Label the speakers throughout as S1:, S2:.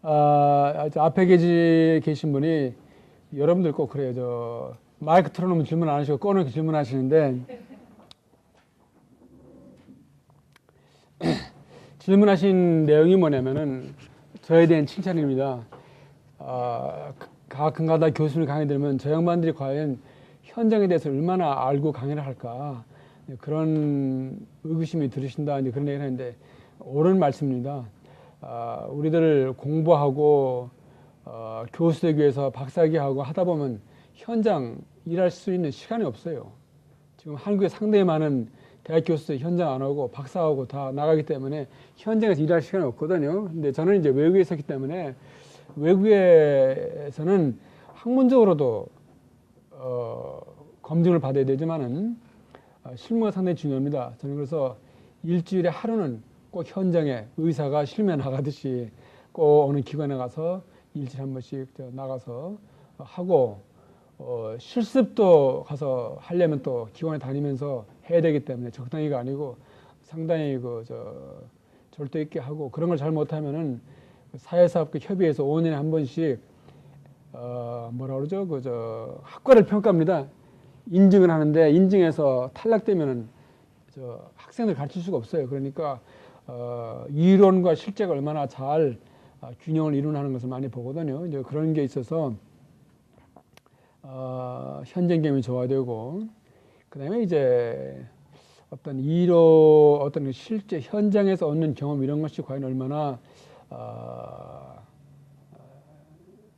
S1: 앞에 계신 분이 여러분들 꼭 그래요. 마이크 틀어놓으면 질문 안 하시고 꺼놓고 질문하시는데 질문하신 내용이 뭐냐면은 저에 대한 칭찬입니다. 가끔가다 교수님 강의 들으면 저 양반들이 과연 현장에 대해서 얼마나 알고 강의를 할까 그런 의구심이 들으신다 이제 그런 얘기를 하는데 옳은 말씀입니다. 우리들 공부하고 교수 되기 위해서 박사학위 하고 하다 보면 현장 일할 수 있는 시간이 없어요. 지금 한국에 상당히 많은 대학 교수들 현장 안 오고 박사하고 다 나가기 때문에 현장에서 일할 시간이 없거든요. 근데 저는 이제 외국에 있었기 때문에 외국에서는 학문적으로도 검증을 받아야 되지만은 실무가 상당히 중요합니다. 저는 그래서 일주일에 하루는 꼭 현장에 의사가 실무에 나가듯이 꼭 어느 기관에 가서 일주일에 한 번씩 나가서 하고 실습도 가서 하려면 또 기관에 다니면서 해야 되기 때문에 적당히가 아니고 상당히 절도 있게 하고 그런 걸 잘 못하면은 사회사업계 협의회에서 5년에 한 번씩 뭐라 그러죠? 학과를 평가합니다. 인증을 하는데 인증해서 탈락되면은 학생들 가르칠 수가 없어요. 그러니까 이론과 실제가 얼마나 잘 균형을 이루는 것을 많이 보거든요. 이제 그런 게 있어서 현장 경험이 좋아야 되고 그다음에 이제 어떤 실제 현장에서 얻는 경험 이런 것이 과연 얼마나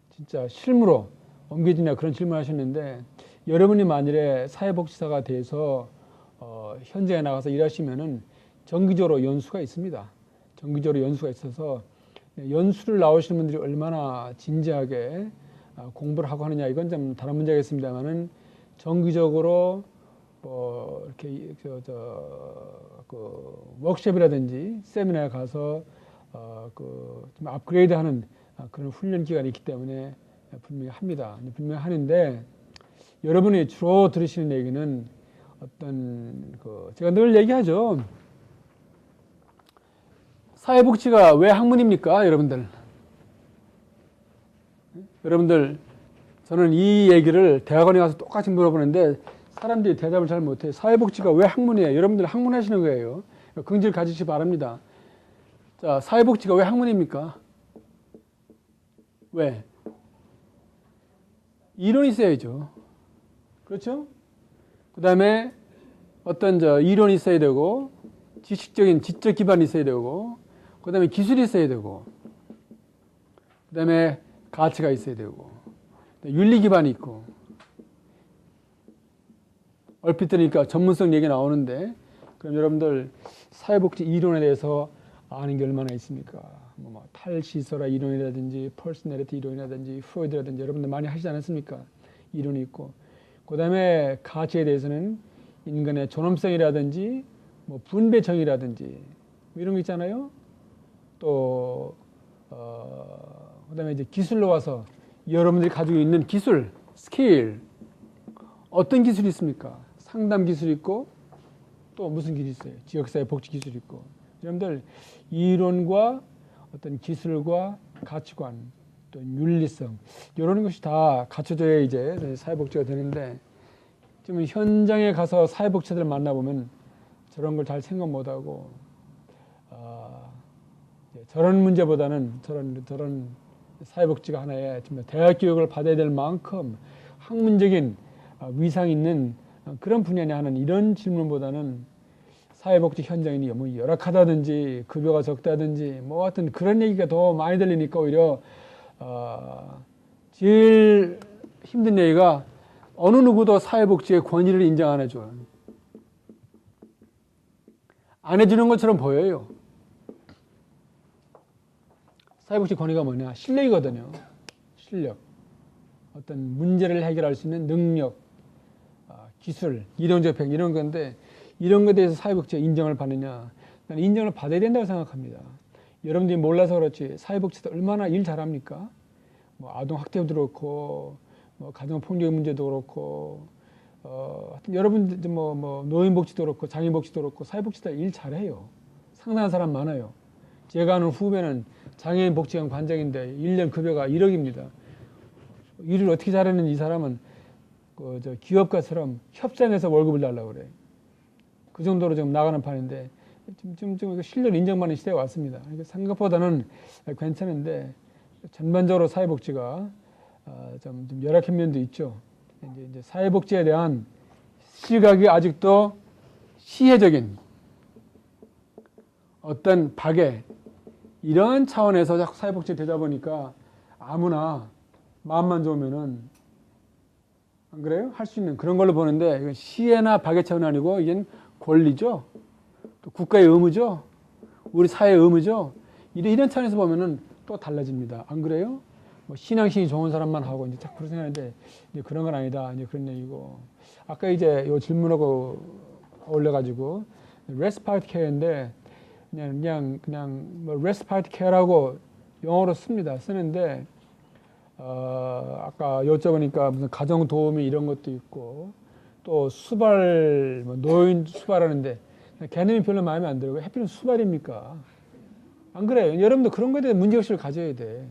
S1: 진짜 실무로 옮겨지냐 그런 질문을 하셨는데 여러분이 만일에 사회복지사가 돼서 현장에 나가서 일하시면은 정기적으로 연수가 있습니다. 정기적으로 연수가 있어서 연수를 나오시는 분들이 얼마나 진지하게 공부를 하고 하느냐 이건 좀 다른 문제겠습니다만은 정기적으로 이렇게 워크숍이라든지 세미나에 가서 좀 업그레이드하는 그런 훈련 기간이 있기 때문에 분명히 합니다. 분명히 하는데 여러분이 주로 들으시는 얘기는 제가 늘 얘기하죠. 사회복지가 왜 학문입니까, 여러분들? 여러분들 저는 이 얘기를 대학원에 가서 똑같이 물어보는데 사람들이 대답을 잘 못해요. 사회복지가 왜 학문이에요? 여러분들 학문하시는 거예요. 긍지를 가지시기 바랍니다. 자, 사회복지가 왜 학문입니까? 왜? 이론이 있어야죠. 그렇죠? 그 다음에 이론이 있어야 되고, 지적 기반이 있어야 되고, 그 다음에 기술이 있어야 되고, 그 다음에 가치가 있어야 되고, 윤리 기반이 있고, 얼핏 들으니까 전문성 얘기 나오는데, 그럼 여러분들 사회복지 이론에 대해서 아는 게 얼마나 있습니까? 탈시설화 이론이라든지, 퍼스널리티 이론이라든지, 프로이드라든지 여러분들 많이 하시지 않았습니까? 이론이 있고, 그 다음에 가치에 대해서는 인간의 존엄성이라든지, 분배정의라든지, 이런 거 있잖아요. 또, 그 다음에 이제 기술로 와서 여러분들이 가지고 있는 기술, 스킬, 어떤 기술이 있습니까? 상담 기술이 있고, 또 무슨 기술이 있어요? 지역사회 복지 기술이 있고. 여러분들, 이론과 어떤 기술과 가치관, 또 윤리성, 이런 것이 다 갖춰져야 이제 사회복지가 되는데, 지금 현장에 가서 사회복지사들 만나보면 저런 걸 잘 생각 못하고, 저런 문제보다는 저런 사회복지가 하나의 대학 교육을 받아야 될 만큼 학문적인 위상 있는 그런 분야냐 하는 이런 질문보다는 사회복지 현장이 열악하다든지 급여가 적다든지 하여튼 그런 얘기가 더 많이 들리니까 오히려 제일 힘든 얘기가 어느 누구도 사회복지의 권위를 인정 안 해줘요. 안 해주는 것처럼 보여요. 사회복지 권위가 뭐냐? 실력이거든요. 실력. 어떤 문제를 해결할 수 있는 능력, 기술, 이론적 이런 건데 이런 것에 대해서 사회복지가 인정을 받느냐? 나는 인정을 받아야 된다고 생각합니다. 여러분들이 몰라서 그렇지 사회복지도 얼마나 일 잘합니까? 아동 학대도 그렇고 가정 폭력 문제도 그렇고 여러분들 노인복지도 그렇고 장애복지도 그렇고 사회복지도 일 잘해요. 상당한 사람 많아요. 제가 아는 후배는 장애인 복지관 관장인데 1년 급여가 1억입니다. 일을 어떻게 잘했는지 이 사람은 기업가처럼 협상해서 월급을 달라고 그래. 그 정도로 좀 나가는 판인데 좀 실력 인정받는 시대가 왔습니다. 그러니까 생각보다는 괜찮은데 전반적으로 사회복지가 좀 열악한 면도 있죠. 이제 사회복지에 대한 시각이 아직도 시혜적인 어떤 박애 이런 차원에서 자꾸 사회복지 되다 보니까 아무나 마음만 좋으면은 안 그래요? 할 수 있는 그런 걸로 보는데 이건 시혜나 박애 차원이 아니고 이건 권리죠. 또 국가의 의무죠. 우리 사회의 의무죠. 이런 차원에서 보면은 또 달라집니다. 안 그래요? 뭐 신앙심이 좋은 사람만 하고 이제 자꾸 그런 생각하는데 이제 그런 건 아니다. 이제 그런 얘기고. 아까 이제 요 질문하고 올려가지고 레스파이트 케어인데 그냥 뭐 레스파이트 케어라고 영어로 씁니다. 쓰는데 아까 여쭤보니까 무슨 가정 도우미 이런 것도 있고 또 수발 뭐 노인 수발하는데 개념이 별로 마음에 안 들어요. 왜 하필은 수발입니까? 안 그래요? 여러분도 그런 거에 대해 문제의식을 가져야 돼.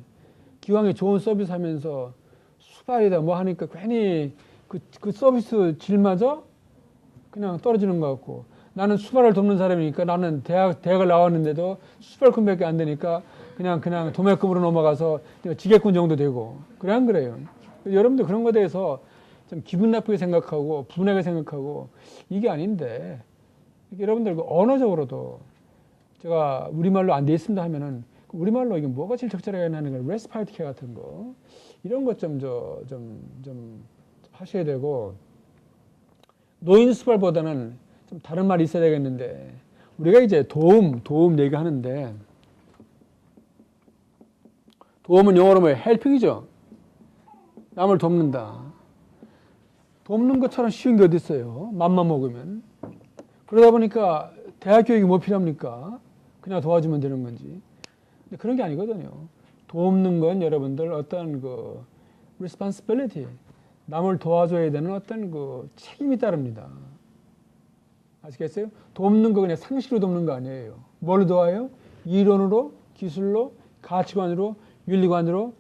S1: 기왕에 좋은 서비스 하면서 수발이다 뭐 하니까 괜히 그 서비스 질마저 그냥 떨어지는 것 같고 나는 수발을 돕는 사람이니까 나는 대학을 나왔는데도 수발꾼밖에 안 되니까 그냥 도매금으로 넘어가서 지게꾼 정도 되고 그래 안 그래요? 여러분도 그런 거에 대해서 좀 기분 나쁘게 생각하고 분하게 생각하고 이게 아닌데 여러분들 언어적으로도 제가 우리말로 안 돼 있습니다 하면은 우리말로 이게 뭐가 제일 적절하게 하는 거 레스파이트 케어 같은 거 이런 것 좀 하셔야 되고 노인 수발보다는 좀 다른 말이 있어야 되겠는데 우리가 이제 도움 얘기하는데 도움은 영어로 뭐예요? 헬핑이죠. 남을 돕는다. 돕는 것처럼 쉬운 게 어디 있어요? 맘만 먹으면. 그러다 보니까 대학 교육이 뭐 필요합니까? 그냥 도와주면 되는 건지. 근데 그런 게 아니거든요. 돕는 건 여러분들 어떤 그 responsibility, 남을 도와줘야 되는 어떤 그 책임이 따릅니다. 아시겠어요? 돕는 거 그냥 상식으로 돕는 거 아니에요. 뭘로 도와요? 이론으로, 기술로, 가치관으로, 윤리관으로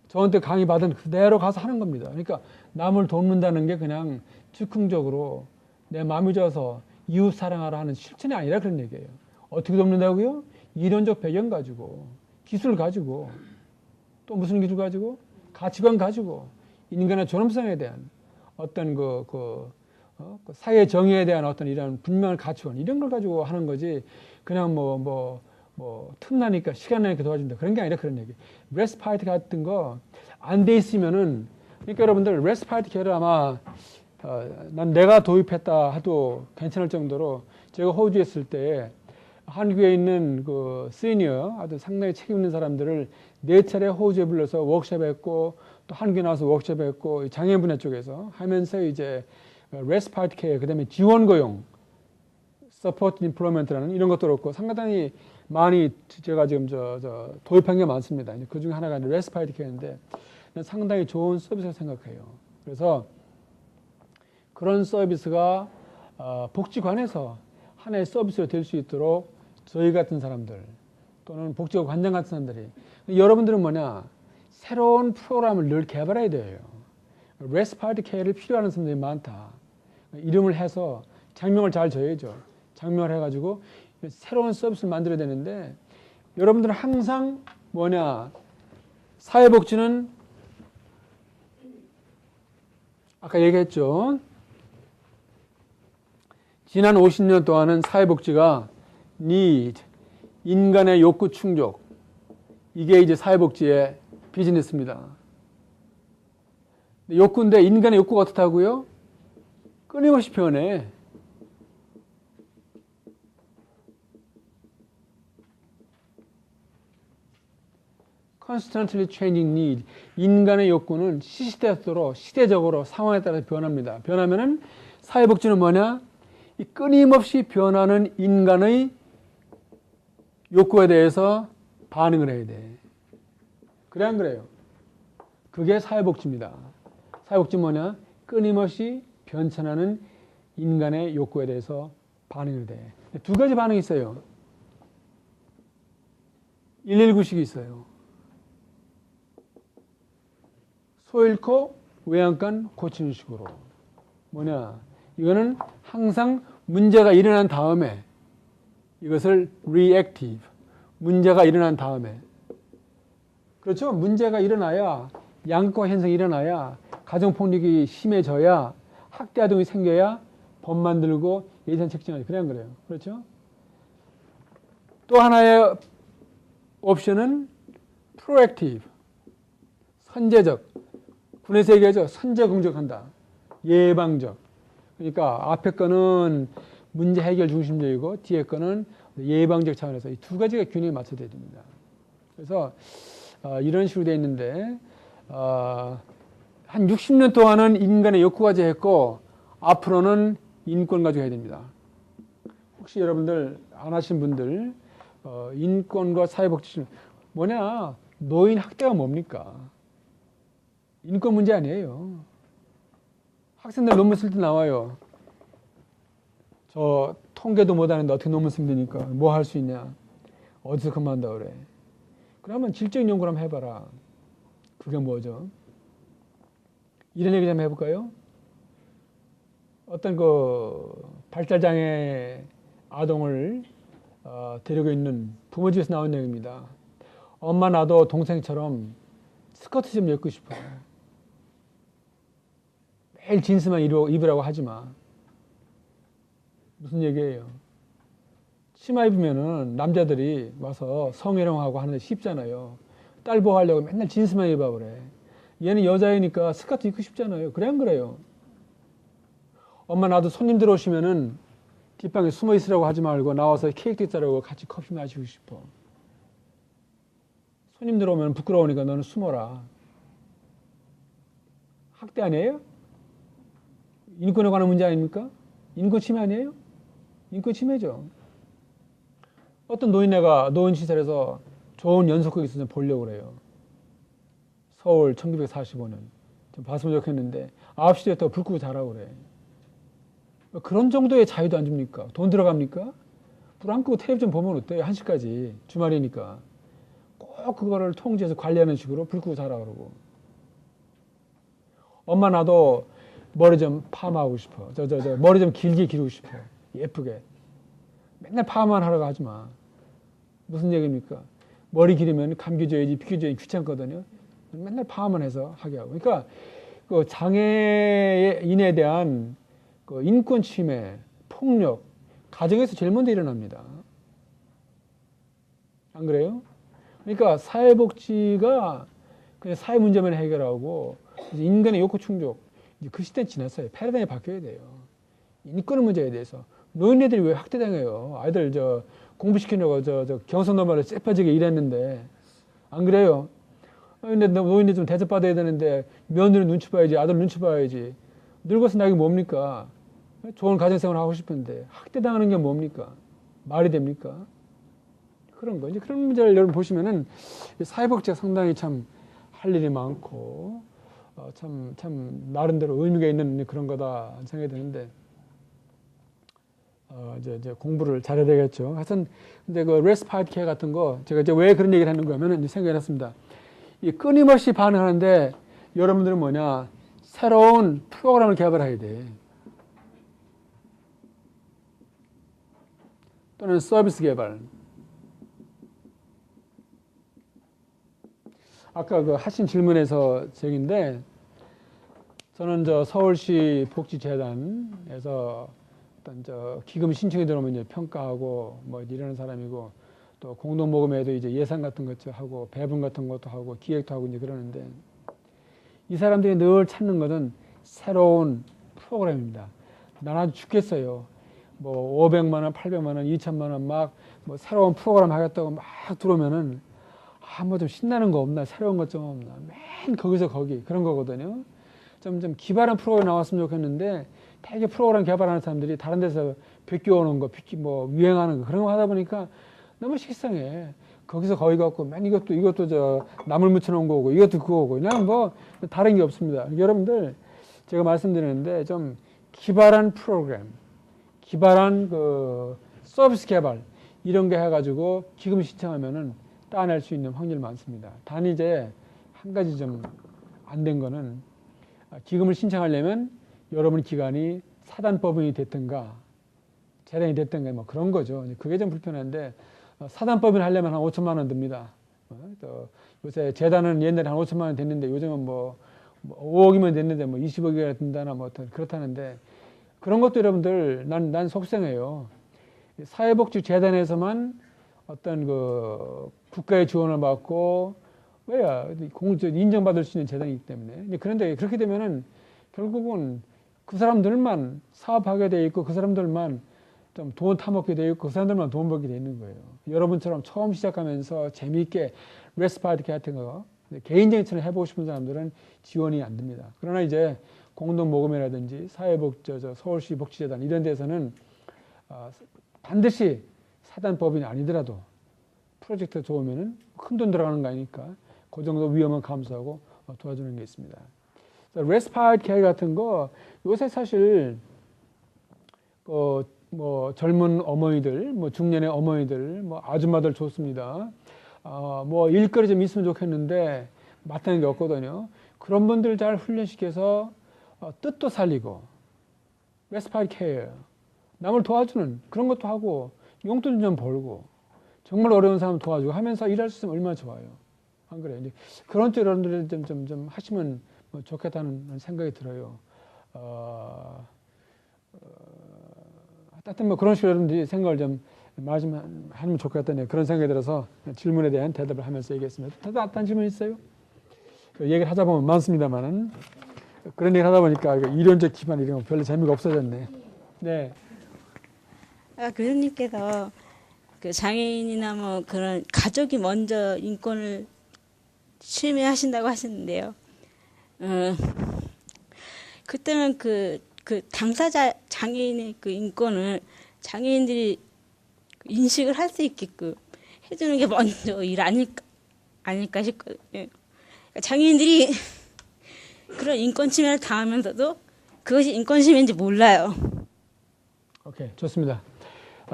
S1: 저한테 강의 받은 그대로 가서 하는 겁니다. 그러니까 남을 돕는다는 게 그냥 즉흥적으로 내 마음이 져서 이웃 사랑하라 하는 실천이 아니라 그런 얘기예요. 어떻게 돕는다고요? 이론적 배경 가지고, 기술 가지고, 또 무슨 기술 가지고? 가치관 가지고, 인간의 존엄성에 대한 어떤 그 사회 정의에 대한 어떤 이런 분명한 가치관, 이런 걸 가지고 하는 거지, 그냥 틈나니까, 시간 나니까 도와준다. 그런 게 아니라 그런 얘기. 레스파이트 같은 거 안 돼 있으면은, 그러니까 여러분들, 레스파이트 케어를 아마, 난 내가 도입했다 해도 괜찮을 정도로 제가 호주에 있을 때 한국에 있는 그 시니어 아주 상당히 책임 있는 사람들을 4차례 호주에 불러서 워크숍 했고 또 한국에 나와서 워크숍 했고 장애인 분야 쪽에서 하면서 이제 레스파이트 케어 그다음에 지원 고용 서포트 임플로먼트라는 이런 것도 그렇고 상당히 많이 제가 지금 도입한 게 많습니다. 그 중에 하나가 레스파이트 케어인데 상당히 좋은 서비스라고 생각해요. 그래서 그런 서비스가 복지관에서 하나의 서비스로 될 수 있도록 저희 같은 사람들 또는 복지관 관장 같은 사람들이 여러분들은 뭐냐 새로운 프로그램을 늘 개발해야 돼요. 레스파이트 케어를 필요하는 사람들이 많다. 이름을 해서 장명을 잘 줘야죠. 장명을 해가지고 새로운 서비스를 만들어야 되는데 여러분들은 항상 뭐냐 사회복지는 아까 얘기했죠. 지난 50년 동안은 사회복지가 need, 인간의 욕구 충족, 이게 이제 사회복지의 비즈니스입니다. 욕구인데 인간의 욕구가 어떻다고요? 끊임없이 변해. Constantly changing need. 인간의 욕구는 시대적으로 상황에 따라서 변합니다. 변하면은 사회복지는 뭐냐? 이 끊임없이 변하는 인간의 욕구에 대해서 반응을 해야 돼. 그래 안 그래요? 그게 사회복지입니다. 사회복지 뭐냐? 끊임없이 변천하는 인간의 욕구에 대해서 반응을 돼. 두 가지 반응이 있어요. 119식이 있어요. 소 잃고 외양간 고치는 식으로. 뭐냐? 이거는 항상 문제가 일어난 다음에 이것을 reactive. 문제가 일어난 다음에. 그렇죠? 문제가 일어나야 양극화 현상이 일어나야 가정폭력이 심해져야 학대 아동이 생겨야 법 만들고 예산 책정하지. 그래 안 그래요? 그렇죠? 또 하나의 옵션은 proactive. 선제적. 군에서 얘기하죠. 선제 공격한다. 예방적. 그러니까 앞에 거는 문제 해결 중심적이고 뒤에 거는 예방적 차원에서 이 두 가지가 균형에 맞춰져야 됩니다. 그래서 이런 식으로 되어 있는데 한 60년 동안은 인간의 욕구 가지고 했고 앞으로는 인권 가지고 해야 됩니다. 혹시 여러분들 안 하신 분들 인권과 사회복지 뭐냐? 노인 학대가 뭡니까? 인권 문제 아니에요. 학생들 논문 쓸 때 나와요. 저 통계도 못하는데 어떻게 논문 쓰면 되니까 뭐 할 수 있냐? 어디서 그만한다 그래? 그러면 질적 연구를 한번 해봐라. 그게 뭐죠? 이런 얘기 좀 해볼까요? 어떤 그 발달장애 아동을 데리고 있는 부모 집에서 나온 얘기입니다. 엄마 나도 동생처럼 스커트 좀 입고 싶어. 매일 진스만 입으라고 하지 마. 무슨 얘기예요? 치마 입으면은 남자들이 와서 성희롱하고 하는데 쉽잖아요. 딸 보호하려고 맨날 진스만 입어 그래. 얘는 여자이니까 스커트 입고 싶잖아요. 그래 안 그래요? 엄마 나도 손님 들어오시면은 뒷방에 숨어 있으라고 하지 말고 나와서 케이크 드자라고 같이 커피 마시고 싶어. 손님 들어오면 부끄러우니까 너는 숨어라. 학대 아니에요? 인권에 관한 문제 아닙니까? 인권 침해 아니에요? 인권 침해죠. 어떤 노인네가 노인시설에서 좋은 연속극이 있어서 보려고 그래요. 서울 1945년. 좀 봤으면 좋겠는데 9시 됐다고 불 끄고 자라고 그래. 그런 정도의 자유도 안 줍니까? 돈 들어갑니까? 불 안 끄고 텔레비전 보면 어때요? 1시까지 주말이니까. 꼭 그거를 통제해서 관리하는 식으로 불 끄고 자라 그러고. 엄마 나도 머리 좀 파마하고 싶어. 머리 좀 길게 기르고 싶어. 예쁘게. 맨날 파마만 하라고 하지 마. 무슨 얘기입니까? 머리 기르면 감기 줘야지, 비키 줘야지 귀찮거든요. 맨날 파마만 해서 하게 하고. 그러니까 그 장애인에 대한 그 인권 침해, 폭력, 가정에서 제일 먼저 일어납니다. 안 그래요? 그러니까 사회복지가 그냥 사회 문제만 해결하고 인간의 욕구 충족, 이제 그 시대는 지났어요. 패러다임이 바뀌어야 돼요. 인권 문제에 대해서. 노인네들이 왜 학대당해요? 아이들 공부시키려고 경선노말을 쎄빠지게 일했는데. 안 그래요? 근데 노인네 좀 대접받아야 되는데 며느리 눈치 봐야지, 아들 눈치 봐야지. 늙어서 나이가 뭡니까? 좋은 가정생활 하고 싶은데 학대당하는 게 뭡니까? 말이 됩니까? 그런 거. 이제 그런 문제를 여러분 보시면은 사회복지가 상당히 참 할 일이 많고 참 나름대로 의미가 있는 그런 거다 생각이 드는데 이제 공부를 잘해야 되겠죠. 하여튼 근데 그 레스파이트 케어 같은 거 제가 이제 왜 그런 얘기를 하는 거냐면은 이제 생각해 놨습니다. 이 끊임없이 반응하는데 여러분들은 뭐냐? 새로운 프로그램을 개발해야 돼. 또는 서비스 개발. 아까 그 하신 질문에서 저기인데 저는 서울시 복지재단에서 어떤 기금 신청이 들어오면 이제 평가하고 뭐 이러는 사람이고 또 공동모금에도 이제 예산 같은 것도 하고 배분 같은 것도 하고 기획도 하고 이제 그러는데 이 사람들이 늘 찾는 것은 새로운 프로그램입니다. 난 아주 죽겠어요. 뭐 500만 원, 800만 원, 2천만 원 막 뭐 새로운 프로그램 하겠다고 막 들어오면은 뭐 좀 신나는 거 없나? 새로운 것 좀 없나? 맨 거기서 거기 그런 거거든요. 좀 기발한 프로그램 나왔으면 좋겠는데 되게 프로그램 개발하는 사람들이 다른 데서 베껴오는 거, 뭐 유행하는 거 그런 거 하다 보니까 너무 식상해. 거기서 거기 갖고 맨 이것도 나물 묻혀놓은 거고 이것도 그거고 그냥 뭐 다른 게 없습니다. 여러분들 제가 말씀드리는데 좀 기발한 프로그램, 기발한 그 서비스 개발 이런 게 해가지고 기금 신청하면은 따낼 수 있는 확률이 많습니다. 단 이제 한 가지 좀 안 된 거는 기금을 신청하려면 여러분 기관이 사단법인이 됐든가 재단이 됐든가 뭐 그런 거죠. 그게 좀 불편한데 사단법인 하려면 한 5천만 원 듭니다. 또 요새 재단은 옛날에 한 5천만 원 됐는데 요즘은 뭐 5억이면 됐는데 뭐 20억이나 든다나 뭐 그렇다는데 그런 것도 여러분들 난 속상해요. 사회복지재단에서만 어떤 그 국가의 지원을 받고 왜야 인정받을 수 있는 재단이기 때문에 그런데 그렇게 되면은 결국은 그 사람들만 사업하게 돼 있고 그 사람들만 좀 돈 타먹게 돼 있고 그 사람들만 돈 벌게 돼 있는 거예요. 여러분처럼 처음 시작하면서 재미있게 레스파이트 같은 거 개인적인 해보고 싶은 사람들은 지원이 안 됩니다. 그러나 이제 공동모금회라든지 서울시 복지재단 이런 데서는 반드시 사단법인이 아니더라도 프로젝트가 좋으면은 큰 돈 들어가는 거 아니니까 그 정도 위험은 감수하고 도와주는 게 있습니다. 레스파이트 케어 같은 거 요새 사실 뭐 젊은 어머니들, 뭐 중년의 어머니들, 뭐 아줌마들 좋습니다. 뭐 일거리 좀 있으면 좋겠는데 마땅한 게 없거든요. 그런 분들 잘 훈련시켜서 뜻도 살리고 레스파이트 케어 남을 도와주는 그런 것도 하고 용돈 좀 벌고 정말 어려운 사람 도와주고 하면서 일할 수 있으면 얼마나 좋아요. 안 그래요? 이제 그런 쪽 여러분들이 좀 하시면 좋겠다는 생각이 들어요. 하여튼 뭐 그런 식으로 여러분들이 생각을 좀 하면 좋겠다는 그런 생각이 들어서 질문에 대한 대답을 하면서 얘기했습니다. 딴 질문 있어요? 얘기를 하다 보면 많습니다만은 그런 얘기를 하다 보니까 이론적 기반 이런 거 별로 재미가 없어졌네. 네.
S2: 교수님께서 그 장애인이나 뭐 그런 가족이 먼저 인권을 침해하신다고 하셨는데요. 그때는 그 당사자 장애인의 그 인권을 장애인들이 인식을 할 수 있게끔 해주는 게 먼저 일 아닐까 싶거든요. 그러니까 장애인들이 그런 인권 침해를 당하면서도 그것이 인권 침해인지 몰라요.
S1: 오케이, 좋습니다.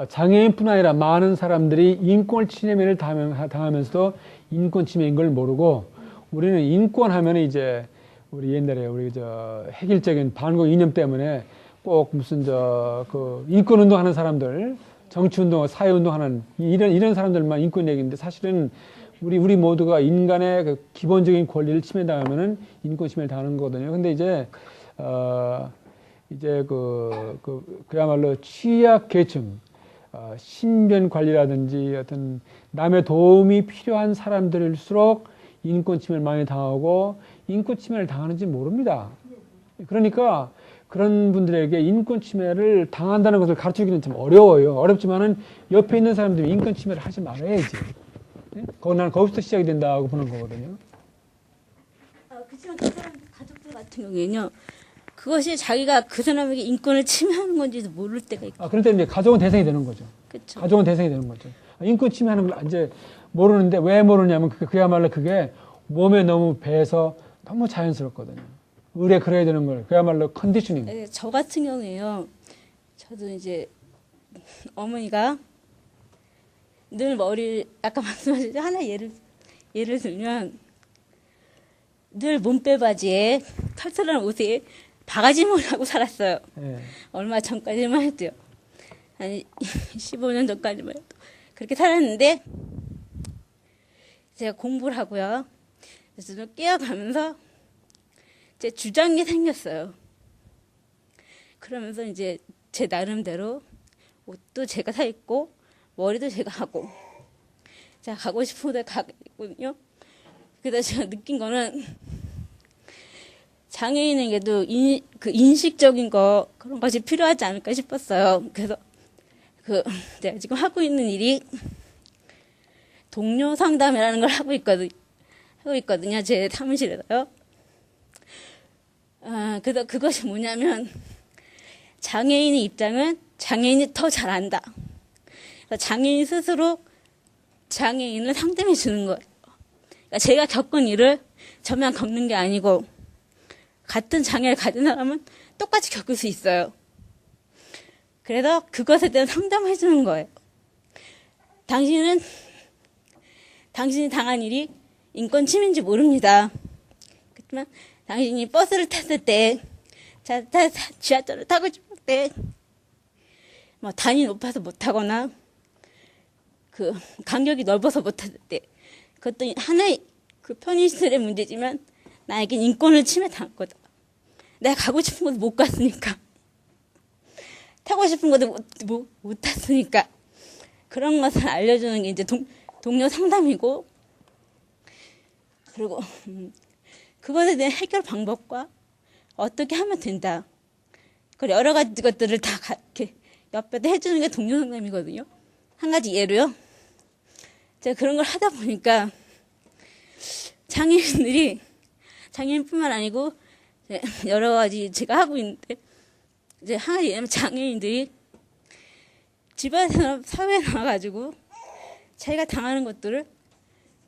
S1: 장애인뿐 아니라 많은 사람들이 인권 침해를 당하면서도 인권 침해인 걸 모르고 우리는 인권 하면 이제 우리 옛날에 우리 획일적인 반공 이념 때문에 꼭 무슨 그 인권 운동하는 사람들, 정치 운동, 사회 운동하는 이런 사람들만 인권 얘기인데 사실은 우리 모두가 인간의 그 기본적인 권리를 침해당하면은 인권 침해를 당하는 거거든요. 근데 이제 그야말로 취약 계층, 신변 관리라든지 어떤 남의 도움이 필요한 사람들일수록 인권 침해를 많이 당하고 인권 침해를 당하는지 모릅니다. 그러니까 그런 분들에게 인권 침해를 당한다는 것을 가르치기는 좀 어려워요. 어렵지만은 옆에 있는 사람들이 인권 침해를 하지 말아야지. 나는 거기서 시작이 된다고 보는 거거든요.
S2: 그렇지만 그 사람 가족들 같은 경우에는요. 그것이 자기가 그 사람에게 인권을 침해하는 건지도 모를 때가 있고.
S1: 그런데 이제 가족은 대상이 되는 거죠.
S2: 그쵸.
S1: 가족은 대상이 되는 거죠. 인권 침해하는 걸 이제 모르는데 왜 모르냐면 그야말로 그게 몸에 너무 배서 너무 자연스럽거든요. 의뢰 그래야 되는 걸 그야말로 컨디셔닝.
S2: 네, 저 같은 경우에요. 저도 이제 어머니가 늘 머리를 아까 말씀하셨죠. 하나 예를 들면 늘 몸빼바지에 털털한 옷에 바가지머리 하고 살았어요.
S1: 네.
S2: 얼마 전까지만 해도요. 한 15년 전까지만 해도 그렇게 살았는데 제가 공부를 하고요. 그래서 좀 깨어가면서 제 주장이 생겼어요. 그러면서 이제 제 나름대로 옷도 제가 사 입고 머리도 제가 하고 제가 가고 싶은 데 가거든요. 그래서 제가 느낀 거는 장애인에게도 그 인식적인 거 그런 것이 필요하지 않을까 싶었어요. 그래서 제가 지금 하고 있는 일이 동료 상담이라는 걸 하고 있거든요. 제 사무실에서요. 그래서 그것이 뭐냐면 장애인의 입장은 장애인이 더 잘 안다. 장애인 스스로 장애인을 상담해 주는 거예요. 그러니까 제가 겪은 일을 저만 겪는 게 아니고 같은 장애를 가진 사람은 똑같이 겪을 수 있어요. 그래서 그것에 대한 상담을 해주는 거예요. 당신은 당신이 당한 일이 인권 침해인지 모릅니다. 그렇지만 당신이 버스를 탔을 때, 지하철을 타고 싶을 때, 뭐 단이 높아서 못 타거나 그 간격이 넓어서 못 탔을 때, 그것도 하나의 그 편의시설의 문제지만 나에겐 인권을 침해당한 거다. 내가 가고 싶은 곳에 못 갔으니까, 타고 싶은 곳에 못 탔으니까, 그런 것을 알려주는 게 이제 동료 상담이고, 그리고 그것에 대한 해결 방법과 어떻게 하면 된다. 그리고 여러 가지 것들을 다 이렇게 옆에다 해주는 게 동료 상담이거든요. 한 가지 예로요. 제가 그런 걸 하다 보니까 장애인뿐만 아니고 여러 가지 제가 하고 있는데, 이제 한 가지 예를 들면 장애인들이 집안에서 사회에 나와가지고 자기가 당하는 것들을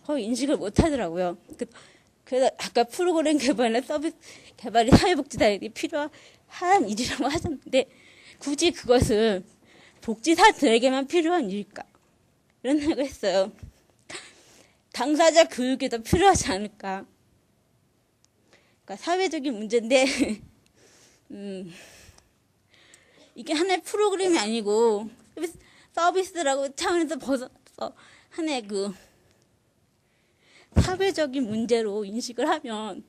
S2: 거의 인식을 못 하더라고요. 그래서 아까 프로그램 개발이나 서비스 개발이 사회복지사들이 필요한 일이라고 하셨는데, 굳이 그것은 복지사들에게만 필요한 일일까? 이런 생각을 했어요. 당사자 교육이 더 필요하지 않을까? 그러니까 사회적인 문제인데, 이게 하나의 프로그램이 아니고 서비스라고 차원에서 벗어나서 하나의 그 사회적인 문제로 인식을 하면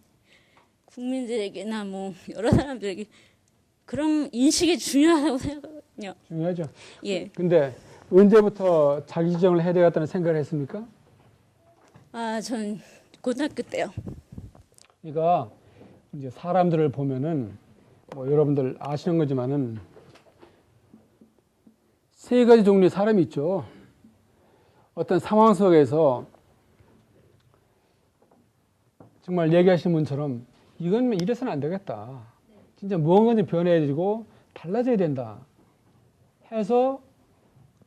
S2: 국민들에게나 뭐 여러 사람들에게 그런 인식이 중요하다고 생각하거든요.
S1: 중요하죠.
S2: 예.
S1: 근데 언제부터 자기 지정을 해야 되겠다는 생각을 했습니까?
S2: 전 고등학교 때요.
S1: 그러니까 이제 사람들을 보면은 뭐 여러분들 아시는 거지만은 세 가지 종류의 사람이 있죠. 어떤 상황 속에서 정말 얘기하시는 분처럼 이건 이래서는 안 되겠다. 진짜 무언가 좀 변해야지고 달라져야 된다 해서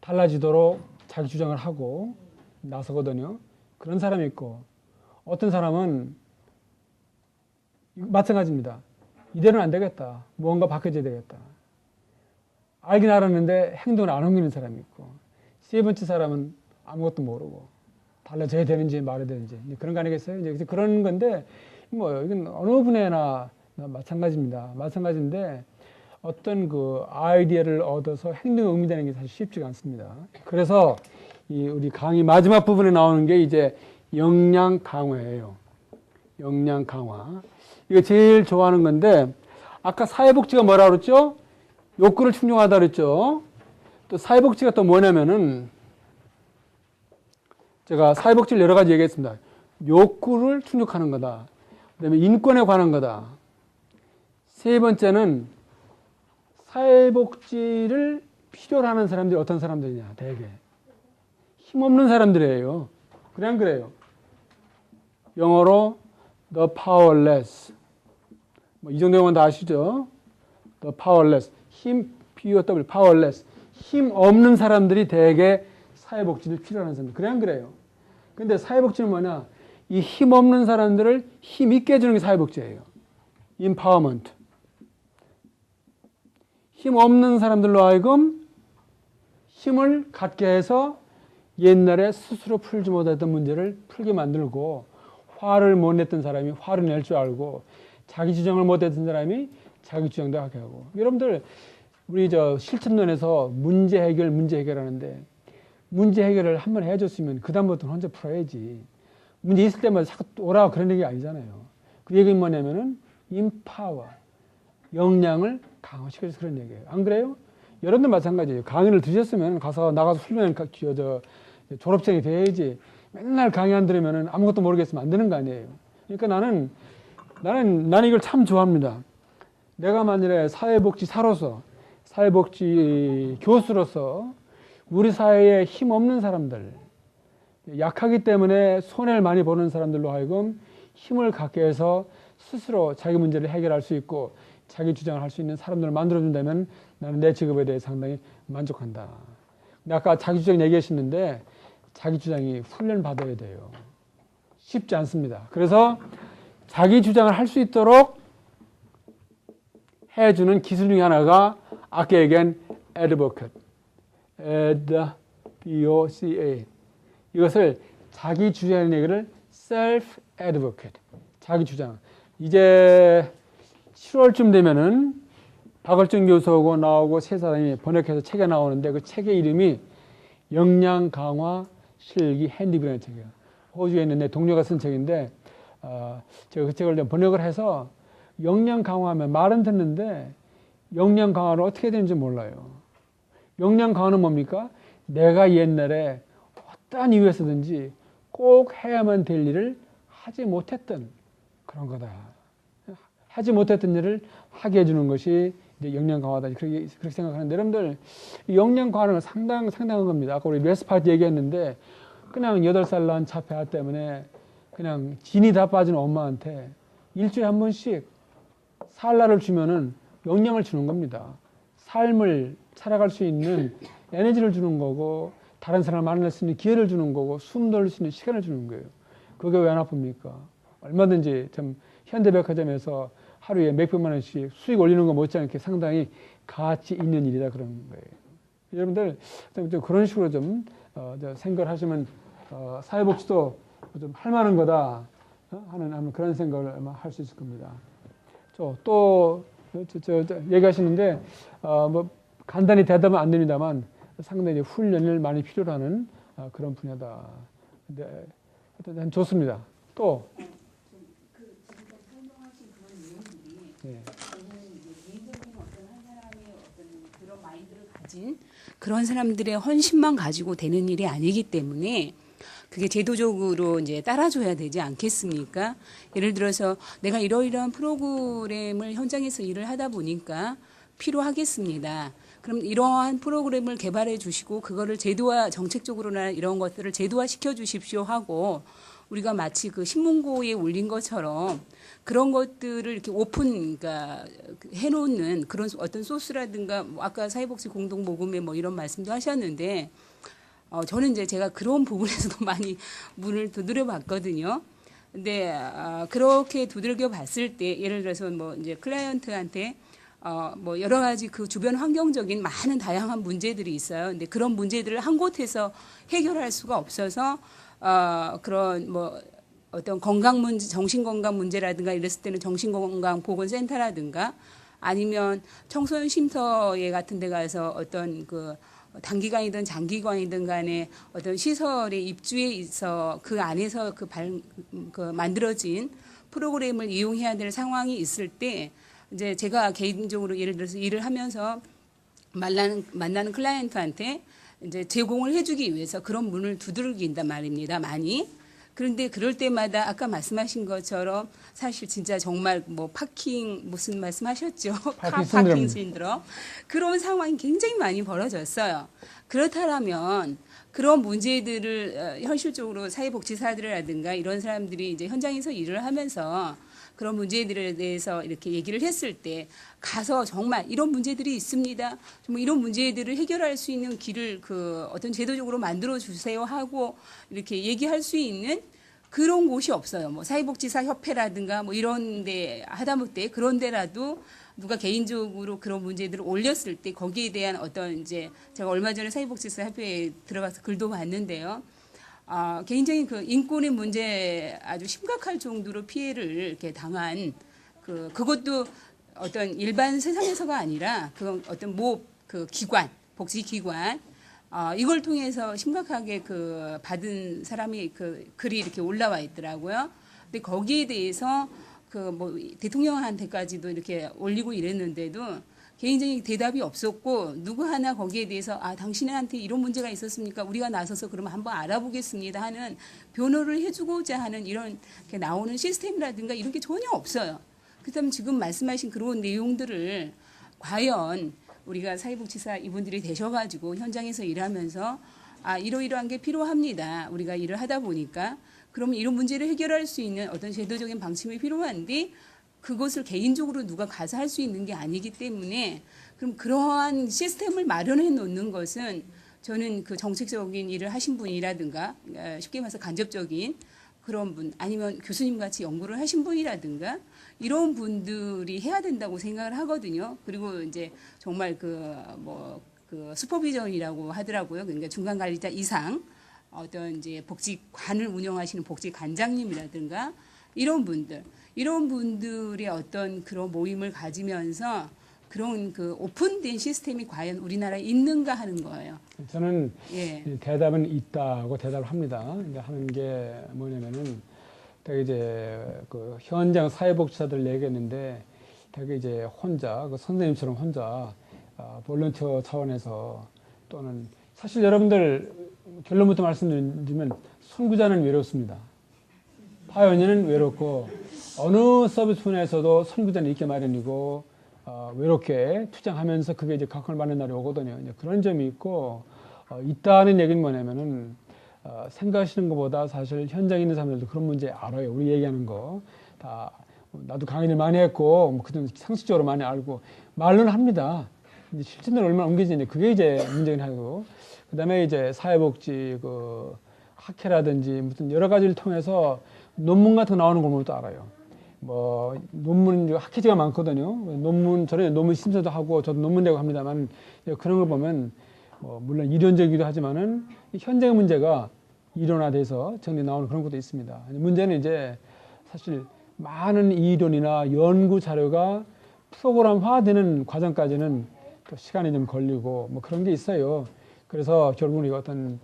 S1: 달라지도록 자기 주장을 하고 나서거든요. 그런 사람이 있고, 어떤 사람은 마찬가지입니다. 이대로는 안 되겠다. 무언가 바뀌어져야 되겠다. 알긴 알았는데 행동을 안 옮기는 사람이 있고, 세 번째 사람은 아무것도 모르고 달라져야 되는지 말아야 되는지 그런 거 아니겠어요? 이제 그런 건데, 뭐 이건 어느 분야나 마찬가지입니다. 마찬가지인데 어떤 그 아이디어를 얻어서 행동에 옮기다는 게 사실 쉽지가 않습니다. 그래서 우리 강의 마지막 부분에 나오는 게 이제 역량 강화예요. 역량 강화. 이거 제일 좋아하는 건데, 아까 사회복지가 뭐라 그랬죠? 욕구를 충족하다 그랬죠? 또 사회복지가 또 뭐냐면은, 제가 사회복지를 여러 가지 얘기했습니다. 욕구를 충족하는 거다. 그 다음에 인권에 관한 거다. 세 번째는 사회복지를 필요로 하는 사람들이 어떤 사람들이냐, 대개. 힘없는 사람들이에요. 그래, 안 그래요? 영어로 the powerless. 뭐 이 정도 영어는 다 아시죠? the powerless. POW, powerless. 힘 없는 사람들이 대개 사회복지를 필요로 하는 사람들. 그래, 안 그래요? 근데 사회복지는 뭐냐? 이 힘 없는 사람들을 힘 있게 해주는 게 사회복지예요. empowerment. 힘 없는 사람들로 하여금 힘을 갖게 해서 옛날에 스스로 풀지 못했던 문제를 풀게 만들고, 화를 못 냈던 사람이 화를 낼 줄 알고, 자기 주장을 못 했던 사람이 자기 주장도 하게 하고. 여러분들, 우리 실천론에서 문제 해결하는데, 문제 해결을 한번 해줬으면 그다음부터는 혼자 풀어야지. 문제 있을 때마다 자꾸 오라고 그런 얘기 아니잖아요. 그 얘기는 뭐냐면은 empower, 역량을 강화시켜서 그런 얘기예요. 안 그래요? 여러분들 마찬가지예요. 강의를 들으셨으면 나가서 훌륭한 졸업생이 돼야지. 맨날 강의 안 들으면 아무것도 모르겠으면 안 되는 거 아니에요. 그러니까 나는 이걸 참 좋아합니다. 내가 만일에 사회복지사로서, 사회복지 교수로서 우리 사회에 힘없는 사람들, 약하기 때문에 손해를 많이 보는 사람들로 하여금 힘을 갖게 해서 스스로 자기 문제를 해결할 수 있고 자기 주장을 할 수 있는 사람들을 만들어준다면 나는 내 직업에 대해 상당히 만족한다. 근데 아까 자기 주장 얘기하셨는데 자기 주장이 훈련 받아야 돼요. 쉽지 않습니다. 그래서 자기 주장을 할 수 있도록 해주는 기술 중에 하나가 아까 얘기한 advocate, B-O-C-A. 이것을 자기 주장하는 얘기를 self advocate, 자기 주장. 이제 7월쯤 되면은 박을준 교수하고 나오고 세 사람이 번역해서 책에 나오는데 그 책의 이름이 역량 강화 실기 핸디북이라는 책이에요. 호주에 있는 내 동료가 쓴 책인데 제가 그 책을 좀 번역을 해서 역량 강화하면 말은 듣는데 역량 강화를 어떻게 되는지 몰라요. 역량 강화는 뭡니까? 내가 옛날에 어떠한 이유에서든지 꼭 해야만 될 일을 하지 못했던 그런 거다. 하지 못했던 일을 하게 해주는 것이 이제 역량 강화다. 그렇게 생각하는데 여러분들 이 역량 강화는 상당한 겁니다. 아까 우리 메스파트 얘기했는데 그냥 8살 낳은 자폐아 때문에 그냥 진이 다 빠진 엄마한테 일주일에 한 번씩 살날을 주면은 영양을 주는 겁니다. 삶을 살아갈 수 있는 에너지를 주는 거고 다른 사람을 만날 수 있는 기회를 주는 거고 숨 돌릴 수 있는 시간을 주는 거예요. 그게 왜 안 아픕니까? 얼마든지 참 현대백화점에서 하루에 몇백만 원씩 수익 올리는 거 못지않게 상당히 가치 있는 일이다 그런 거예요. 여러분들 좀 그런 식으로 좀 생각을 하시면 사회복지도 좀 할 만한 거다 하는 그런 생각을 아마 할 수 있을 겁니다. 또 얘기하시는데 뭐 간단히 대답은 안 됩니다만 상당히 훈련을 많이 필요로 하는 그런 분야다. 근데 하여튼 좋습니다. 또
S3: 지금까지 설명하신 그런 내용들이
S1: 네.
S3: 저는 이제 개인적인 어떤 한 사람의 어떤 그런 마인드를 가진 그런 사람들의 헌신만 가지고 되는 일이 아니기 때문에 그게 제도적으로 이제 따라줘야 되지 않겠습니까? 예를 들어서 내가 이러이러한 프로그램을 현장에서 일을 하다 보니까 필요하겠습니다. 그럼 이러한 프로그램을 개발해 주시고 그거를 제도화 정책적으로나 이런 것들을 제도화 시켜 주십시오 하고 우리가 마치 그 신문고에 올린 것처럼 그런 것들을 이렇게 오픈, 그러니까 해놓는 그런 어떤 소스라든가 뭐 아까 사회복지 공동모금회 뭐 이런 말씀도 하셨는데 저는 이제 제가 그런 부분에서도 많이 문을 두드려 봤거든요. 근데 그렇게 두들겨 봤을 때 예를 들어서 뭐 이제 클라이언트한테 뭐 여러 가지 그 주변 환경적인 많은 다양한 문제들이 있어요. 근데 그런 문제들을 한 곳에서 해결할 수가 없어서 그런 뭐 어떤 건강 문제, 정신건강 문제라든가 이랬을 때는 정신건강보건센터라든가 아니면 청소년 쉼터에 같은 데 가서 어떤 그 단기간이든 장기간이든 간에 어떤 시설의 입주에 있어 그 안에서 그 만들어진 프로그램을 이용해야 될 상황이 있을 때 이제 제가 개인적으로 예를 들어서 일을 하면서 만나는 클라이언트한테 이제 제공을 해주기 위해서 그런 문을 두들긴단 말입니다. 많이. 그런데 그럴 때마다 아까 말씀하신 것처럼 사실 진짜 정말 뭐 무슨 말씀하셨죠? 파킹 신드롬. 그런 상황이 굉장히 많이 벌어졌어요. 그렇다면 그런 문제들을 현실적으로 사회복지사들이라든가 이런 사람들이 이제 현장에서 일을 하면서 그런 문제들에 대해서 이렇게 얘기를 했을 때 가서 정말 이런 문제들이 있습니다. 정말 이런 문제들을 해결할 수 있는 길을 그 어떤 제도적으로 만들어 주세요 하고 이렇게 얘기할 수 있는 그런 곳이 없어요. 뭐 사회복지사 협회라든가 뭐 이런 데 하다못해 그런 데라도 누가 개인적으로 그런 문제들을 올렸을 때 거기에 대한 어떤 이제 제가 얼마 전에 사회복지사 협회에 들어가서 글도 봤는데요. 개인적인 그 인권의 문제 아주 심각할 정도로 피해를 이렇게 당한 그것도 어떤 일반 세상에서가 아니라 그 어떤 그 기관, 복지기관, 이걸 통해서 심각하게 그 받은 사람이 그 글이 이렇게 올라와 있더라고요. 근데 거기에 대해서 그 뭐 대통령한테까지도 이렇게 올리고 이랬는데도 개인적인 대답이 없었고 누구 하나 거기에 대해서 당신한테 이런 문제가 있었습니까? 우리가 나서서 그러면 한번 알아보겠습니다 하는 변호를 해주고자 하는 이런 이렇게 나오는 시스템이라든가 이런 게 전혀 없어요. 그렇다면 지금 말씀하신 그런 내용들을 과연 우리가 사회복지사 이분들이 되셔가지고 현장에서 일하면서 이러이러한 게 필요합니다. 우리가 일을 하다 보니까 그러면 이런 문제를 해결할 수 있는 어떤 제도적인 방침이 필요한데 그것을 개인적으로 누가 가서 할 수 있는 게 아니기 때문에 그럼 그러한 시스템을 마련해 놓는 것은 저는 그 정책적인 일을 하신 분이라든가 쉽게 말해서 간접적인 그런 분 아니면 교수님 같이 연구를 하신 분이라든가 이런 분들이 해야 된다고 생각을 하거든요. 그리고 이제 정말 그 슈퍼비전이라고 하더라고요. 그러니까 중간 관리자 이상 어떤 이제 복지관을 운영하시는 복지관장님이라든가 이런 분들의 어떤 그런 모임을 가지면서 그런 그 오픈된 시스템이 과연 우리나라에 있는가 하는 거예요.
S1: 저는
S3: 예.
S1: 대답은 있다고 대답을 합니다. 이제 하는 게 뭐냐면은 되게 이제 그 현장 사회복지사들 얘기했는데 되게 이제 혼자 그 선생님처럼 혼자 볼런티어 차원에서 또는 사실 여러분들 결론부터 말씀드리면 선구자는 외롭습니다. 파이오니어는 외롭고 어느 서비스 분야에서도 선구자는 있게 마련이고 외롭게 투쟁하면서 그게 이제 각광을 받는 날이 오거든요. 이제 그런 점이 있고 있다는 얘기는 뭐냐면은 생각하시는 것보다 사실 현장에 있는 사람들도 그런 문제 알아요. 우리 얘기하는 거 다 나도 강의를 많이 했고 뭐 그런 상식적으로 많이 알고 말로는 합니다. 이제 실천으로 얼마나 옮기지냐 그게 이제 문제긴 하고 그다음에 이제 사회복지 그 학회라든지 무슨 여러 가지를 통해서 논문 같은 거 나오는 걸 보면 또 알아요. 뭐 논문 학회지가 많거든요. 논문 전에 논문 심사도 하고 저도 논문 내고 합니다만 그런 걸 보면 물론 이론적이기도 하지만은 현장의 문제가 이론화돼서 정리 나오는 그런 것도 있습니다. 문제는 이제 사실 많은 이론이나 연구 자료가 프로그램화되는 과정까지는 또 시간이 좀 걸리고 뭐 그런 게 있어요. 그래서 결국은 이 어떤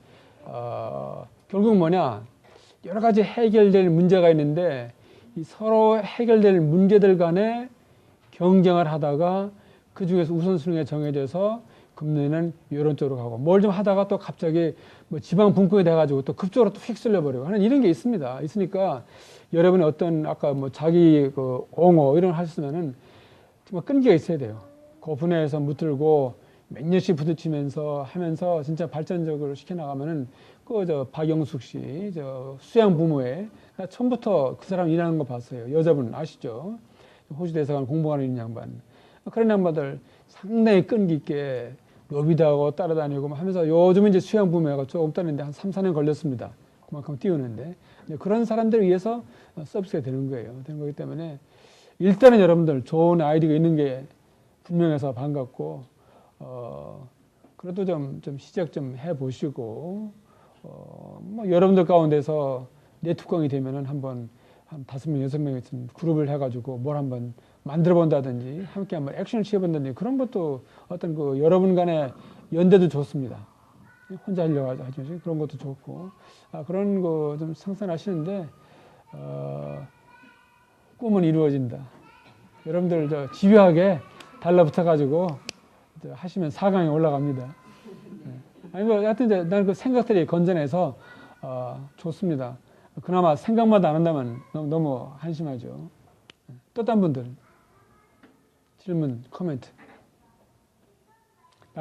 S1: 결국 뭐냐 여러 가지 해결될 문제가 있는데 이 서로 해결될 문제들 간에 경쟁을 하다가 그 중에서 우선순위가 정해져서 금년에는 이런 쪽으로 가고 뭘 좀 하다가 또 갑자기 뭐 지방 분권이 돼가지고 또 급적으로 또 휩쓸려 버리고 하는 이런 게 있습니다. 있으니까 여러분이 어떤 아까 뭐 자기 그 옹호 이런 거 하셨으면은 정말 끈기가 있어야 돼요. 그 분야에서 무들고 몇 년씩 부딪히면서 하면서 진짜 발전적으로 시켜나가면은 그 저 박영숙 씨 저 수양 부모에 나 처음부터 그 사람 일하는 거 봤어요. 여자분 아시죠? 호주 대사관 공부하는 있는 양반. 그런 양반들 상당히 끈기 있게 로비도 하고 따라다니고 하면서 요즘은 이제 수양 부모가 조금 따는데 한 3, 4년 걸렸습니다. 그만큼 띄우는데 그런 사람들을 위해서 서비스가 되는 거예요. 되는 거기 때문에 일단은 여러분들 좋은 아이디어가 있는 게 분명해서 반갑고 그래도 좀 시작 좀 해보시고 뭐 여러분들 가운데서 네트워킹이 되면은 한번 한 5명, 6명 그룹을 해가지고 뭘 한번 만들어 본다든지 함께 한번 액션을 취해본다든지 그런 것도 어떤 그 여러분 간의 연대도 좋습니다. 혼자 하려고 하죠. 그런 것도 좋고 그런 거 좀 상상하시는데 꿈은 이루어진다. 여러분들 저 집요하게 달라붙어가지고 하시면 4강에 올라갑니다. 아니 뭐 하여튼 이제 난 그 생각들이 건전해서 좋습니다. 그나마 생각만 안 한다면 너무 한심하죠. 또 딴 분들 질문, 코멘트.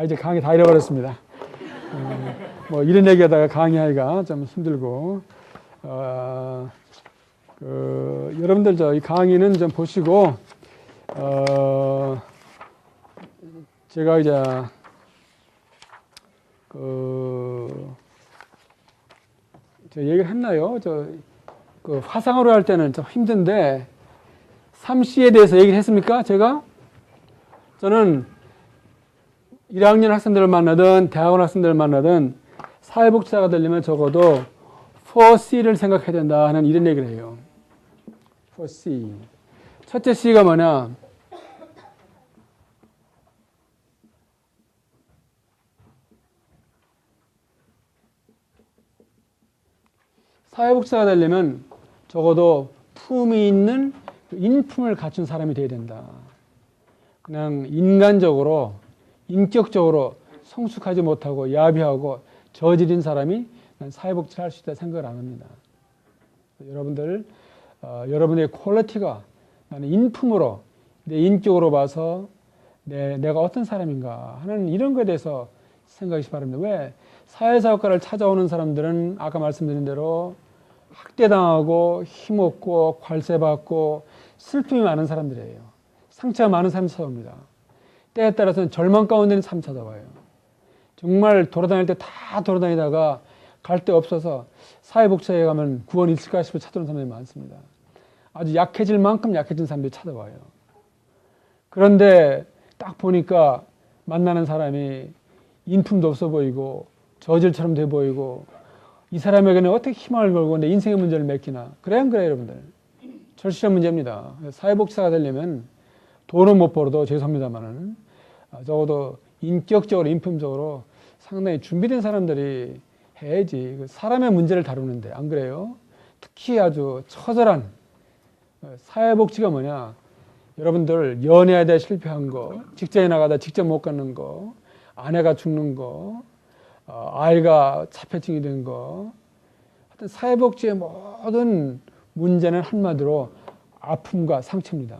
S1: 이제 강의 다 잃어버렸습니다. 뭐 이런 얘기하다가 강의하기가 좀 힘들고 여러분들 저 이 강의는 좀 보시고 제가 이제 저 얘기를 했나요? 그 화상으로 할 때는 좀 힘든데 3C에 대해서 얘기를 했습니까? 제가? 저는 1학년 학생들을 만나든 대학원 학생들을 만나든 사회복지사가 되려면 적어도 4C를 생각해야 된다 하는 이런 얘기를 해요. 4C. 첫째 C가 뭐냐? 사회복지사가 되려면 적어도 품이 있는 인품을 갖춘 사람이 돼야 된다. 그냥 인간적으로, 인격적으로 성숙하지 못하고 야비하고 저질인 사람이 사회복지를 할 수 있다 생각을 안 합니다. 여러분들, 여러분의 퀄리티가 나는 인품으로, 내 인격으로 봐서 내가 어떤 사람인가 하는 이런 거에 대해서 생각하시 바랍니다. 왜? 사회사업가를 찾아오는 사람들은 아까 말씀드린 대로 학대당하고 힘없고 괄세받고 슬픔이 많은 사람들이에요. 상처가 많은 사람이 찾아옵니다. 때에 따라서는 절망 가운데는 사람이 찾아와요. 정말 돌아다닐 때 다 돌아다니다가 갈 데 없어서 사회복지사에 가면 구원이 있을까 싶어 찾아오는 사람들이 많습니다. 아주 약해질 만큼 약해진 사람들이 찾아와요. 그런데 딱 보니까 만나는 사람이 인품도 없어 보이고 저질처럼 돼 보이고 이 사람에게는 어떻게 희망을 걸고 내 인생의 문제를 맡기나. 그래 안 그래요 여러분들? 절실한 문제입니다. 사회복지사가 되려면 돈은 못 벌어도 죄송합니다만은 적어도 인격적으로 인품적으로 상당히 준비된 사람들이 해야지 사람의 문제를 다루는데 안 그래요? 특히 아주 처절한 사회복지가 뭐냐? 여러분들 연애하다 실패한 거, 직장에 나가다 직장 못 가는 거, 아내가 죽는 거, 아이가 자폐증이 된 거, 하여튼 사회복지의 모든 문제는 한마디로 아픔과 상처입니다.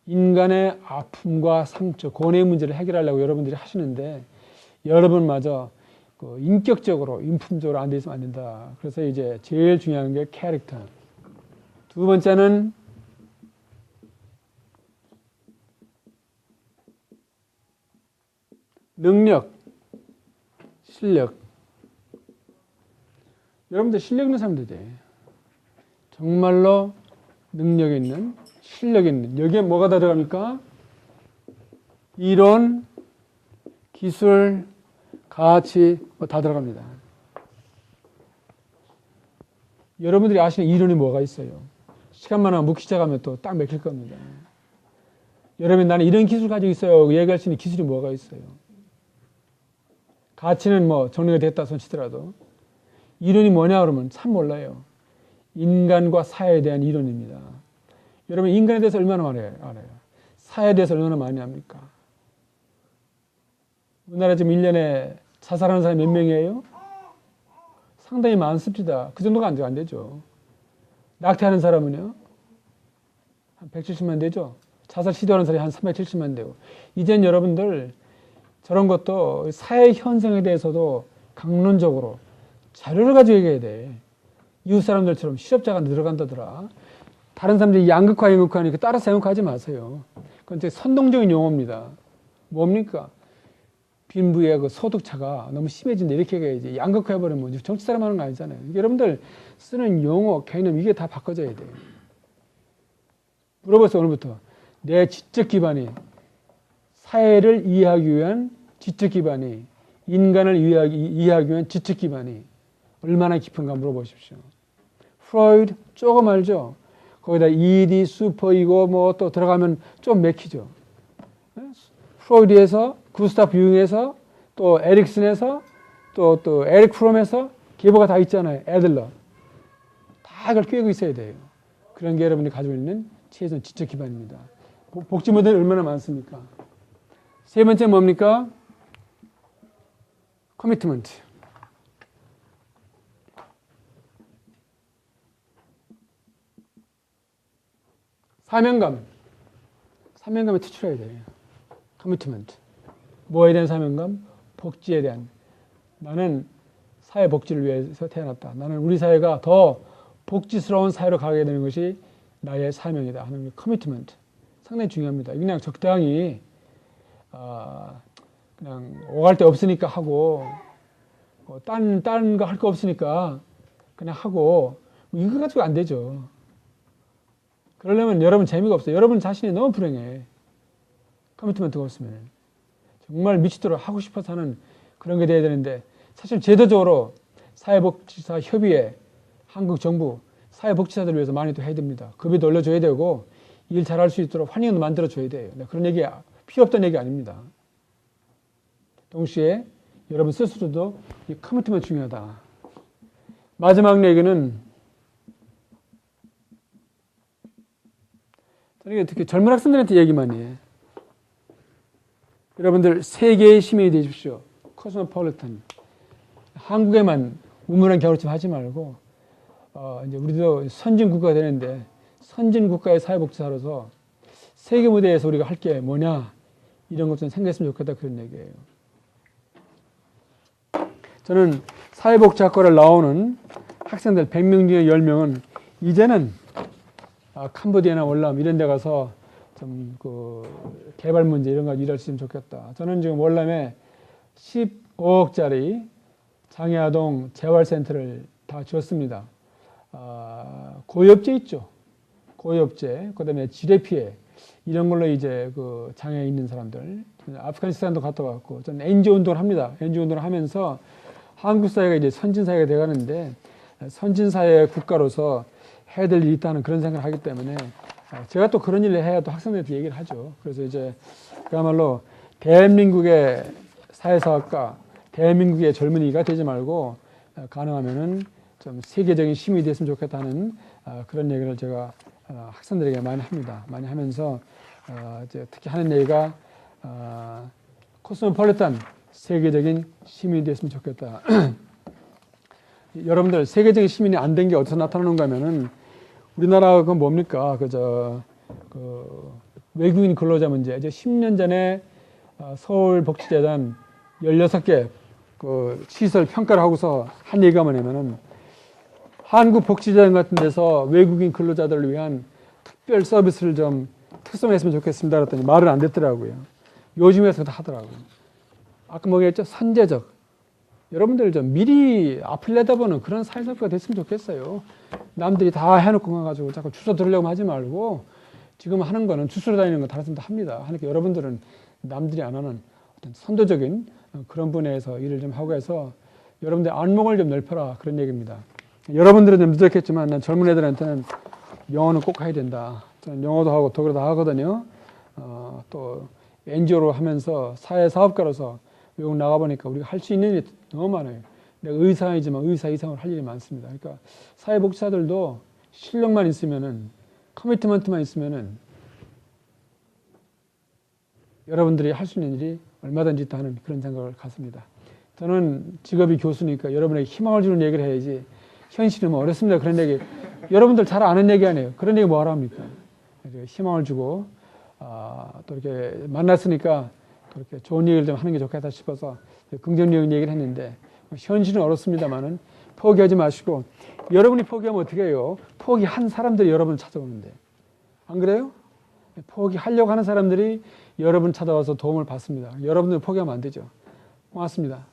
S1: 인간의 아픔과 상처, 고뇌의 문제를 해결하려고 여러분들이 하시는데 여러분마저 인격적으로, 인품적으로 안 돼 있으면 안 된다. 그래서 이제 제일 중요한 게 캐릭터. 두 번째는 능력, 실력. 여러분들 실력 있는 사람들이 정말로 능력 있는, 실력 있는. 여기에 뭐가 다 들어갑니까? 이론, 기술, 가치 다 들어갑니다. 여러분들이 아시는 이론이 뭐가 있어요? 시간만 하면 묵시자 가면 또 딱 맥힐 겁니다. 여러분 나는 이런 기술 가지고 있어요. 얘기할 수 있는 기술이 뭐가 있어요? 가치는 뭐 정리가 됐다 손치더라도 이론이 뭐냐 그러면 참 몰라요. 인간과 사회에 대한 이론입니다. 여러분 인간에 대해서 얼마나 알아요? 사회에 대해서 얼마나 많이 압니까? 우리나라 지금 1년에 자살하는 사람이 몇 명이에요? 상당히 많습니다. 그 정도가 안 되죠. 낙태하는 사람은요? 한 170만 되죠? 자살 시도하는 사람이 한 370만 되고. 이젠 여러분들 저런 것도 사회 현상에 대해서도 강론적으로 자료를 가지고 얘기해야 돼. 이웃 사람들처럼 실업자가 늘어간다더라. 다른 사람들이 양극화, 양극화하니까 따라서 양극화하지 마세요. 그건 되게 선동적인 용어입니다. 뭡니까? 빈부의 그 소득차가 너무 심해진다 이렇게 얘기해야지. 양극화해버리면 정치 사람 하는 거 아니잖아요. 여러분들 쓰는 용어, 개념 이게 다 바꿔져야 돼요. 물어보세요 오늘부터. 내 지적 기반이 사회를 이해하기 위한 지적 기반이 인간을 이해하기 위한 지적 기반이 얼마나 깊은가 물어보십시오. 프로이드 조금 알죠? 거기다 ED, 슈퍼이고 뭐 또 들어가면 좀 맥히죠. 프로이드에서 구스타프 융에서 또 에릭슨에서 또 에릭 프롬에서 계보가 다 있잖아요. 애들러. 다 그걸 꿰고 있어야 돼요. 그런 게 여러분이 가지고 있는 최소한 지적 기반입니다. 복지 모델이 얼마나 많습니까? 세 번째 뭡니까? 커미트먼트. 사명감. 사명감에 투출해야 돼요. 커미트먼트. 뭐에 대한 사명감? 복지에 대한. 나는 사회 복지를 위해서 태어났다. 나는 우리 사회가 더 복지스러운 사회로 가게 되는 것이 나의 사명이다 하는 커미트먼트. 상당히 중요합니다. 그냥 적당히 그냥 오갈 데 없으니까 하고 딴 거 할 거 없으니까 그냥 하고 이거 가지고 안 되죠. 그러려면 여러분 재미가 없어요. 여러분 자신이 너무 불행해. 커미트먼트가 없으면 정말 미치도록 하고 싶어서 하는 그런 게 돼야 되는데 사실 제도적으로 사회복지사 협의회 한국 정부 사회복지사들을 위해서 많이 또 해야 됩니다. 급여도 올려줘야 되고 일 잘할 수 있도록 환경도 만들어줘야 돼요. 그런 얘기 필요 없다는 얘기 아닙니다. 동시에 여러분 스스로도 이 커미트먼트 중요하다. 마지막 얘기는 저는 특히 젊은 학생들한테 얘기만 해. 여러분들 세계의 시민이 되십시오. 코스모폴리탄. 한국에만 우물안 겨울쯤 하지 말고 이제 우리도 선진 국가가 되는데 선진 국가의 사회복지사로서 세계 무대에서 우리가 할 게 뭐냐 이런 것 좀 생각했으면 좋겠다 그런 얘기예요. 저는 사회복지학과를 나오는 학생들 100명 중에 10명은 이제는 캄보디아나 월남 이런 데 가서 좀 개발 문제 이런 거 일할 수 있으면 좋겠다. 저는 지금 월남에 15억짜리 장애아동 재활센터를 다 지었습니다. 고위업체 있죠. 고위업체, 그 다음에 지뢰피해 이런 걸로 이제 장애 있는 사람들 아프가니스탄도 갔다 왔고 저는 NGO 운동을 합니다. NGO 운동을 하면서 한국 사회가 이제 선진 사회가 돼가는데 선진 사회 국가로서 해야 될 일이 있다는 그런 생각을 하기 때문에 제가 또 그런 일을 해야 또 학생들한테 얘기를 하죠. 그래서 이제 그야말로 대한민국의 사회사학과, 대한민국의 젊은이가 되지 말고 가능하면은 좀 세계적인 시민이 됐으면 좋겠다는 그런 얘기를 제가 학생들에게 많이 합니다. 많이 하면서 이제 특히 하는 얘기가 코스모폴리탄 세계적인 시민이 됐으면 좋겠다. 여러분들 세계적인 시민이 안 된 게 어디서 나타나는가 하면은 우리나라가 뭡니까? 외국인 근로자 문제. 이제 10년 전에 서울복지재단 16개 그 시설 평가를 하고서 한 얘기가 뭐냐면은 한국 복지재단 같은 데서 외국인 근로자들을 위한 특별 서비스를 좀 특성했으면 좋겠습니다. 그랬더니 말은 안 됐더라고요. 요즘에서 다 하더라고요. 아까 뭐겠죠? 선제적. 여러분들 좀 미리 앞을 내다보는 그런 사회사회가 됐으면 좋겠어요. 남들이 다 해놓고 가지고 자꾸 주소 들으려고 하지 말고 지금 하는 거는 주소로 다니는 거 다른 사람도 합니다. 하니까 여러분들은 남들이 안 하는 어떤 선도적인 그런 분야에서 일을 좀 하고 해서 여러분들 안목을 좀 넓혀라 그런 얘기입니다. 여러분들은 좀 늦었겠지만 난 젊은 애들한테는 영어는 꼭 해야 된다. 저는 영어도 하고 독일어도 하거든요. 또 NGO로 하면서 사회사업가로서 외국 나가보니까 우리가 할 수 있는 일이 너무 많아요. 내가 의사이지만 의사 이상으로 할 일이 많습니다. 그러니까 사회복지사들도 실력만 있으면은 커미트먼트만 있으면은 여러분들이 할 수 있는 일이 얼마든지 있다 하는 그런 생각을 갖습니다. 저는 직업이 교수니까 여러분에게 희망을 주는 얘기를 해야지 현실은 뭐 어렵습니다. 그런 얘기 여러분들 잘 아는 얘기 아니에요. 그런 얘기 뭐하러 합니까? 희망을 주고 또 이렇게 만났으니까 또 이렇게 좋은 얘기를 좀 하는 게 좋겠다 싶어서 긍정적인 얘기를 했는데 현실은 어렵습니다만은 포기하지 마시고 여러분이 포기하면 어떻게 해요? 포기한 사람들이 여러분을 찾아오는데 안 그래요? 포기하려고 하는 사람들이 여러분 찾아와서 도움을 받습니다. 여러분들 포기하면 안 되죠. 고맙습니다.